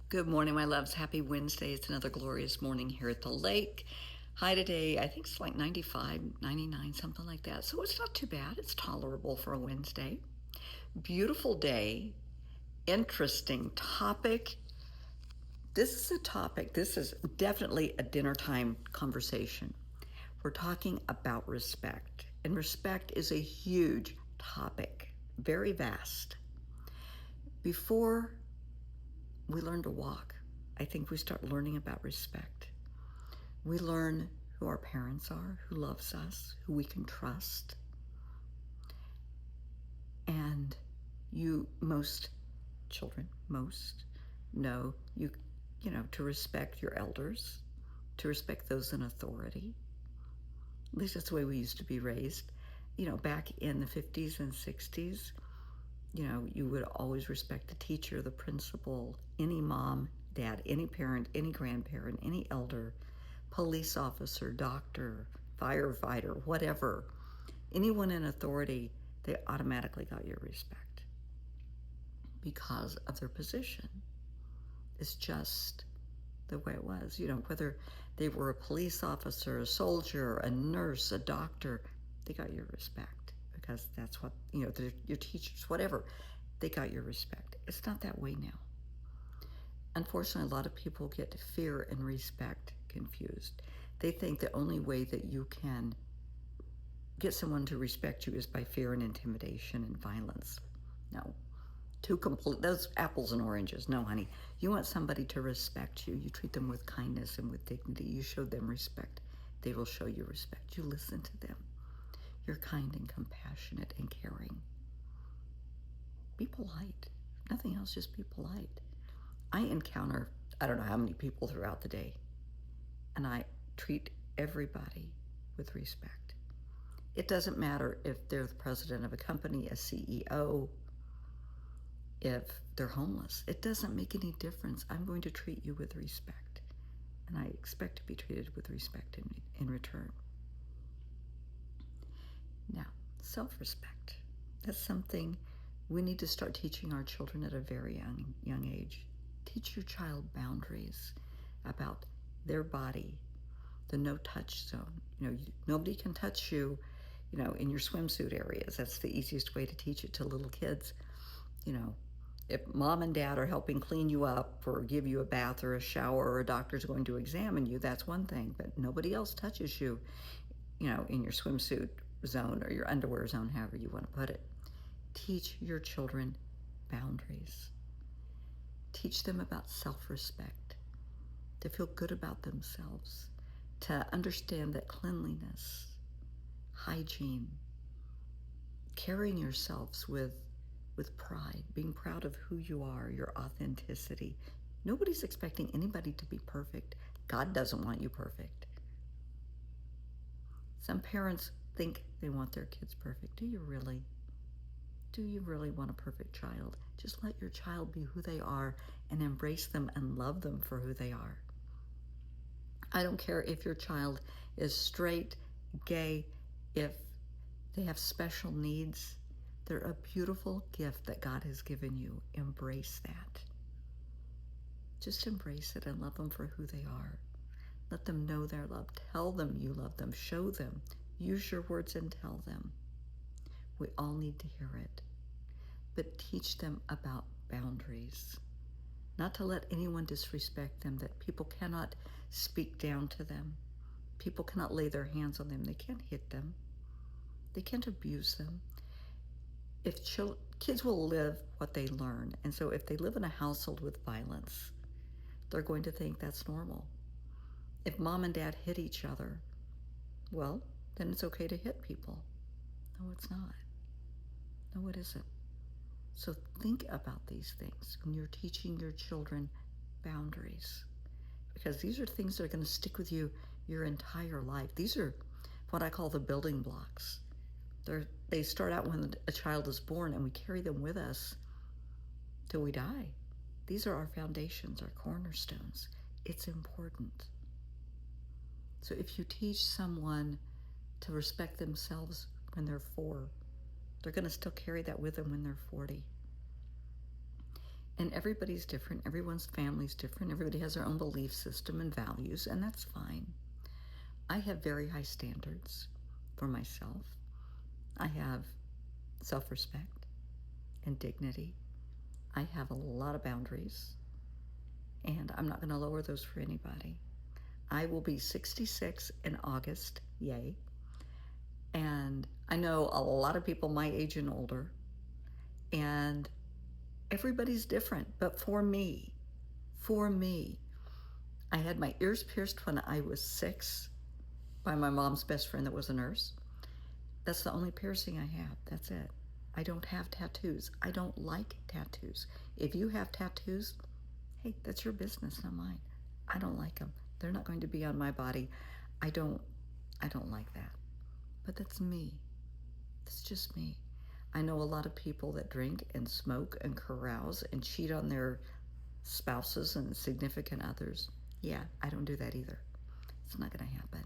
Good morning, my loves. Happy Wednesday. It's another glorious morning here at the lake. High today, I think it's like 95, 99, something like that. So it's not too bad. It's tolerable for a Wednesday. Beautiful day. Interesting topic. This is definitely a dinner time conversation. We're talking about respect. And respect is a huge topic, very vast. Before we learn to walk, I think we start learning about respect. We learn who our parents are, who loves us, who we can trust. And most children, know to respect your elders, to respect those in authority. At least that's the way we used to be raised. Back in the 50s and 60s, you would always respect the teacher, the principal, any mom, dad, any parent, any grandparent, any elder, police officer, doctor, firefighter, whatever. Anyone in authority, they automatically got your respect because of their position. It's just the way it was. Whether they were a police officer, a soldier, a nurse, a doctor, they got your respect because that's what, your teachers, whatever, they got your respect. It's not that way now. Unfortunately, a lot of people get fear and respect confused. They think the only way that you can get someone to respect you is by fear and intimidation and violence. No. Those apples and oranges. No, honey. You want somebody to respect you. You treat them with kindness and with dignity. You show them respect. They will show you respect. You listen to them. You're kind and compassionate and caring. Be polite. Nothing else, just be polite. I encounter, I don't know how many people throughout the day, and I treat everybody with respect. It doesn't matter if they're the president of a company, a CEO, if they're homeless. It doesn't make any difference. I'm going to treat you with respect, and I expect to be treated with respect in return. Now, self-respect. That's something we need to start teaching our children at a very young age. Teach your child boundaries about their body, the no-touch zone. Nobody can touch you, in your swimsuit areas. That's the easiest way to teach it to little kids. If mom and dad are helping clean you up or give you a bath or a shower or a doctor's going to examine you, that's one thing, but nobody else touches you, in your swimsuit zone or your underwear zone, however you want to put it. Teach your children boundaries. Teach them about self-respect, to feel good about themselves, to understand that cleanliness, hygiene, carrying yourselves with pride, being proud of who you are, your authenticity. Nobody's expecting anybody to be perfect. God doesn't want you perfect. Some parents think they want their kids perfect. Do you really? Do you really want a perfect child? Just let your child be who they are and embrace them and love them for who they are. I don't care if your child is straight, gay, if they have special needs. They're a beautiful gift that God has given you. Embrace that. Just embrace it and love them for who they are. Let them know they're loved. Tell them you love them. Show them. Use your words and tell them. We all need to hear it. But teach them about boundaries. Not to let anyone disrespect them, that people cannot speak down to them. People cannot lay their hands on them. They can't hit them. They can't abuse them. If kids will live what they learn, and so if they live in a household with violence, they're going to think that's normal. If mom and dad hit each other, well, then it's okay to hit people. No, it's not. No, it isn't. So think about these things when you're teaching your children boundaries, because these are things that are going to stick with you your entire life. These are what I call the building blocks. They start out when a child is born, and we carry them with us till we die. These are our foundations, our cornerstones. It's important. So if you teach someone to respect themselves when they're 4, they're going to still carry that with them when they're 40. And everybody's different. Everyone's family's different. Everybody has their own belief system and values, and that's fine. I have very high standards for myself. I have self-respect and dignity. I have a lot of boundaries, and I'm not going to lower those for anybody. I will be 66 in August, yay. And I know a lot of people my age and older, and everybody's different. But for me, I had my ears pierced when I was 6 by my mom's best friend that was a nurse. That's the only piercing I have. That's it. I don't have tattoos. I don't like tattoos. If you have tattoos, hey, that's your business, not mine. I don't like them. They're not going to be on my body. I don't like that. But that's me. That's just me. I know a lot of people that drink and smoke and carouse and cheat on their spouses and significant others. Yeah, I don't do that either. It's not going to happen.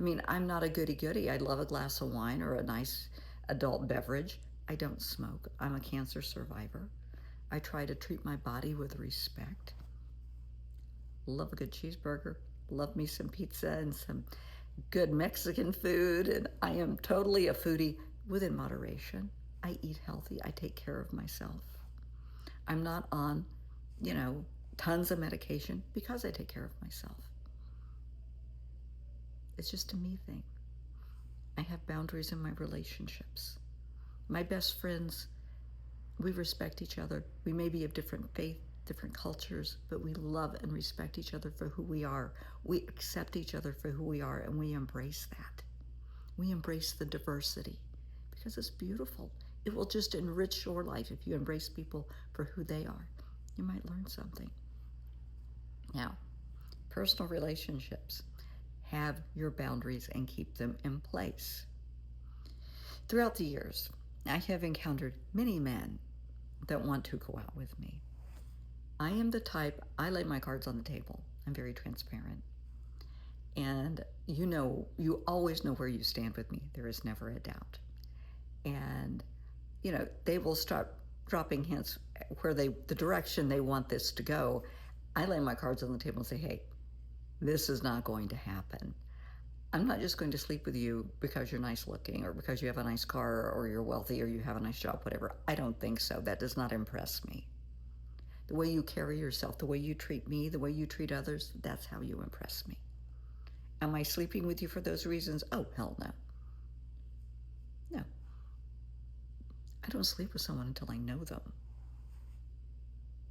I mean, I'm not a goody-goody. I love a glass of wine or a nice adult beverage. I don't smoke. I'm a cancer survivor. I try to treat my body with respect. Love a good cheeseburger. Love me some pizza and some good Mexican food. And I am totally a foodie within moderation. I eat healthy. I take care of myself. I'm not on, tons of medication because I take care of myself. It's just a me thing. I have boundaries in my relationships. My best friends, we respect each other. We may be of different faith, different cultures, but we love and respect each other for who we are. We accept each other for who we are, and we embrace that. We embrace the diversity because it's beautiful. It will just enrich your life if you embrace people for who they are. You might learn something. Now, personal relationships. Have your boundaries and keep them in place. Throughout the years, I have encountered many men that want to go out with me. I am the type, I lay my cards on the table. I'm very transparent. And you always know where you stand with me. There is never a doubt. And, they will start dropping hints where the direction they want this to go. I lay my cards on the table and say, hey, this is not going to happen. I'm not just going to sleep with you because you're nice looking or because you have a nice car or you're wealthy or you have a nice job, whatever. I don't think so. That does not impress me. The way you carry yourself, the way you treat me, the way you treat others, that's how you impress me. Am I sleeping with you for those reasons? Oh, hell no. No. I don't sleep with someone until I know them.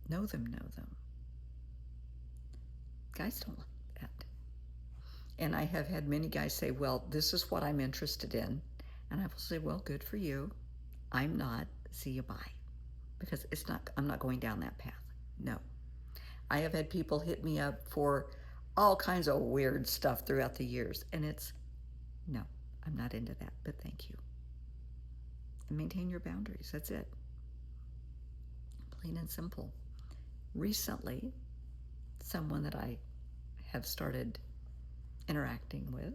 Know them. Guys don't like that. And I have had many guys say, well, this is what I'm interested in. And I will say, well, good for you. I'm not. See you, bye. Because I'm not going down that path. No. I have had people hit me up for all kinds of weird stuff throughout the years. And no, I'm not into that, but thank you. And maintain your boundaries. That's it. Plain and simple. Recently, someone that I have started interacting with,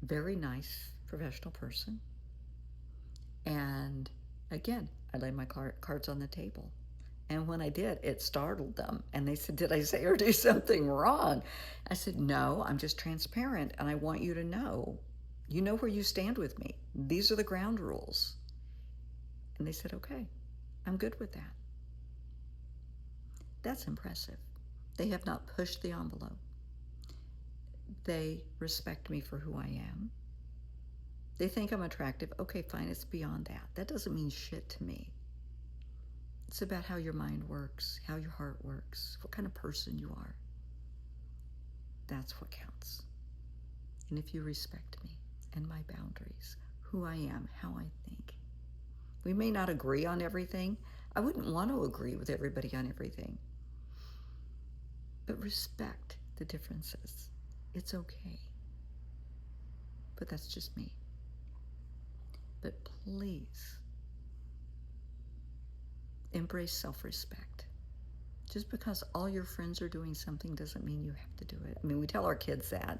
very nice professional person. And again, I laid my cards on the table. And when I did, it startled them. And they said, did I say or do something wrong? I said, no, I'm just transparent. And I want you to know, you know where you stand with me. These are the ground rules. And they said, okay, I'm good with that. That's impressive. They have not pushed the envelope. They respect me for who I am. They think I'm attractive. Okay, fine, it's beyond that. That doesn't mean shit to me. It's about how your mind works, how your heart works, what kind of person you are. That's what counts. And if you respect me and my boundaries, who I am, how I think. We may not agree on everything. I wouldn't want to agree with everybody on everything. But respect the differences. It's okay. But that's just me. But please, embrace self-respect. Just because all your friends are doing something doesn't mean you have to do it. I mean, we tell our kids that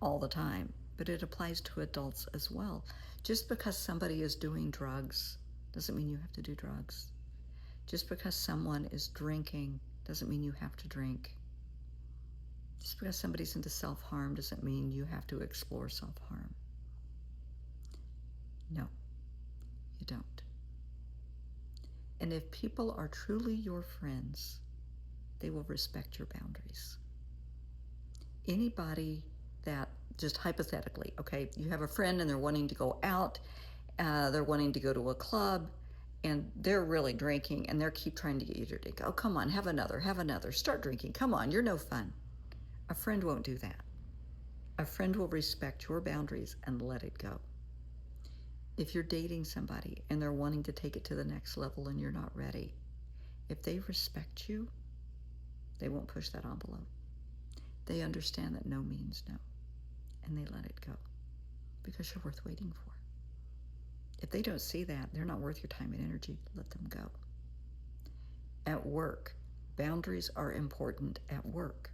all the time, but it applies to adults as well. Just because somebody is doing drugs doesn't mean you have to do drugs. Just because someone is drinking doesn't mean you have to drink. Just because somebody's into self-harm doesn't mean you have to explore self-harm. No, you don't. And if people are truly your friends, they will respect your boundaries. Anybody that, just hypothetically, okay, you have a friend and they're wanting to go out, they're wanting to go to a club, and they're really drinking, and they keep trying to get you to drink. Oh, come on, have another, start drinking. Come on, you're no fun. A friend won't do that. A friend will respect your boundaries and let it go. If you're dating somebody and they're wanting to take it to the next level and you're not ready, if they respect you, they won't push that envelope. They understand that no means no, and they let it go because you're worth waiting for. If they don't see that, they're not worth your time and energy. Let them go. At work, boundaries are important at work.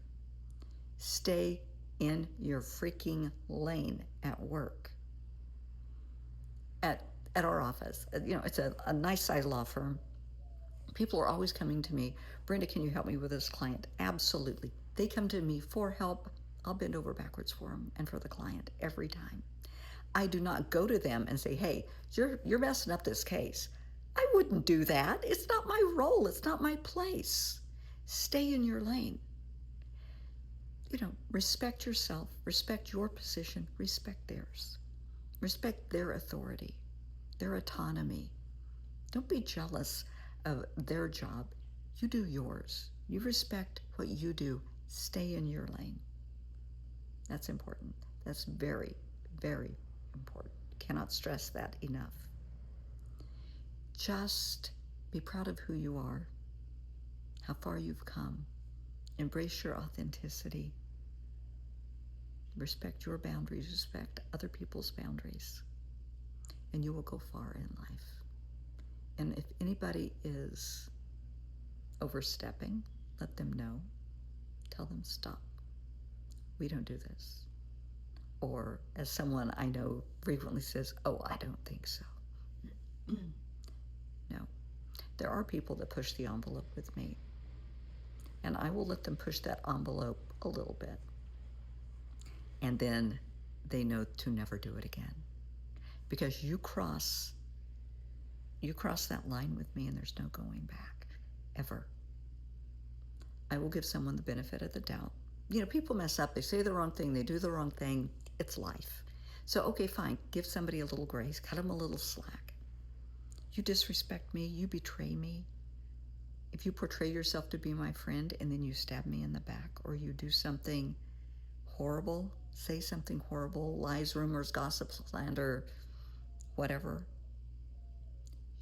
Stay in your freaking lane at work. At our office, it's a nice size law firm. People are always coming to me, Brenda, can you help me with this client? Absolutely. They come to me for help. I'll bend over backwards for them and for the client every time. I do not go to them and say, hey, you're messing up this case. I wouldn't do that. It's not my role. It's not my place. Stay in your lane. Respect yourself, respect your position, respect theirs. Respect their authority, their autonomy. Don't be jealous of their job. You do yours. You respect what you do. Stay in your lane. That's important. That's very, very important. Cannot stress that enough. Just be proud of who you are, how far you've come. Embrace your authenticity. Respect your boundaries, respect other people's boundaries, and you will go far in life. And if anybody is overstepping, let them know. Tell them, stop. We don't do this. Or as someone I know frequently says, oh, I don't think so. No. There are people that push the envelope with me, and I will let them push that envelope a little bit. And then they know to never do it again. Because you cross that line with me and there's no going back, ever. I will give someone the benefit of the doubt. People mess up, they say the wrong thing, they do the wrong thing, it's life. So, okay, fine, give somebody a little grace, cut them a little slack. You disrespect me, you betray me. If you portray yourself to be my friend and then you stab me in the back, or you do something horrible, say something horrible, lies, rumors, gossip, slander, whatever,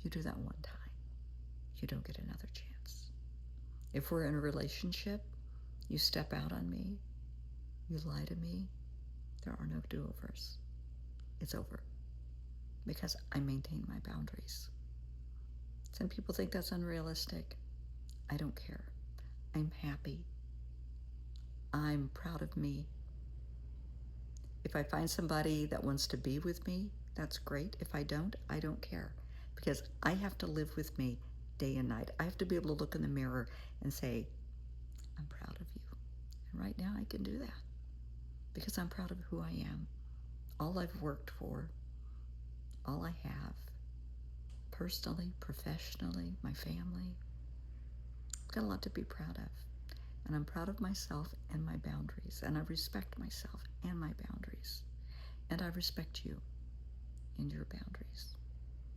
you do that one time. You don't get another chance. If we're in a relationship, you step out on me, you lie to me, there are no do-overs. It's over. Because I maintain my boundaries. Some people think that's unrealistic. I don't care. I'm happy. I'm proud of me. If I find somebody that wants to be with me, that's great. If I don't care. Because I have to live with me day and night. I have to be able to look in the mirror and say, I'm proud of you. And right now I can do that because I'm proud of who I am. All I've worked for, all I have, personally, professionally, my family. I've got a lot to be proud of. And I'm proud of myself and my boundaries. And I respect myself and my boundaries. And I respect you and your boundaries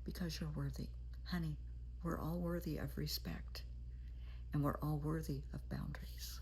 because you're worthy. Honey, we're all worthy of respect. And we're all worthy of boundaries.